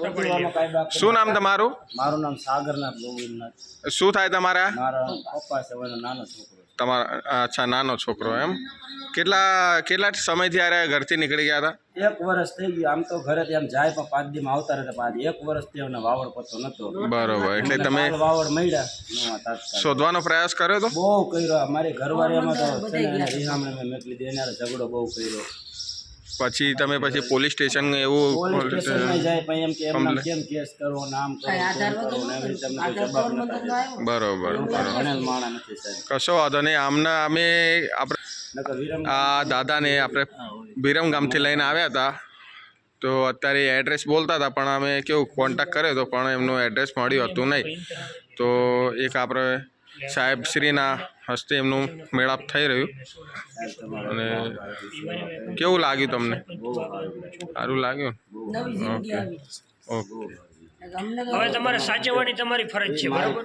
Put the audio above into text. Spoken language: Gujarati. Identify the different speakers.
Speaker 1: ઓળખીવામાં કાંઈ બાકી
Speaker 2: શું નામ તમારું?
Speaker 1: મારું નામ સાગરનાથ ગોવિંદનાથ.
Speaker 2: શું થાય તમારા?
Speaker 1: મારા પપ્પા છે એનો નાનો છોકરો છે.
Speaker 2: તમારા અચ્છા નાનો છોકરો એમ. કેટલા સમયથી આ ઘરથી નીકળી ગયા હતા?
Speaker 1: 1 વર્ષ થઈ ગયું. આમ તો ઘરેથી આમ જાય પણ 5 દીમાં આવતા રહેતા. 1 વર્ષથી એમને વાવડ પતો નતો.
Speaker 2: બરોબર, એટલે તમે
Speaker 1: વાવડ મળ્યા તાત્કાલિક
Speaker 2: શોધવાનો પ્રયાસ કર્યો તો?
Speaker 1: બહુ કર્યો. મારી ઘરવાળીમાં તો છે ને એને રીહામણે મેં મેકલી દે એના ઝઘડો બહુ કર્યો.
Speaker 2: પછી તમે પોલીસ સ્ટેશન એવું
Speaker 1: પોલીસ સ્ટેશનમાં જાય પણ એમ કે એમના કેમ કેસ કરો, નામ કરો, તેમ કરો ને એવી રીતે અમને કોઈ જવાબ નતા દેતા.
Speaker 2: બરોબર
Speaker 1: ભણેલ માણસ નથી સાહેબ.
Speaker 2: કશો વાંધો નહીં. આમના અમે આપણે
Speaker 1: નકર વિરમ
Speaker 2: આ દાદાને આપણે વિરમ ગામથી લઈને આવ્યા હતા. તો અત્યારે એડ્રેસ બોલતા હતા પણ અમે કેવું કોન્ટેક્ટ કર્યો હતો પણ એમનું એડ્રેસ મળ્યું હતું નહીં. તો એક આપણે સાહેબશ્રીના હસ્તે એમનું મેળાપ થઈ રહ્યું. અને કેવું લાગ્યું તમને? સારું લાગ્યું? Okay okay.
Speaker 3: હવે તમારે સાચવવાની તમારી ફરજ છે, બરાબર?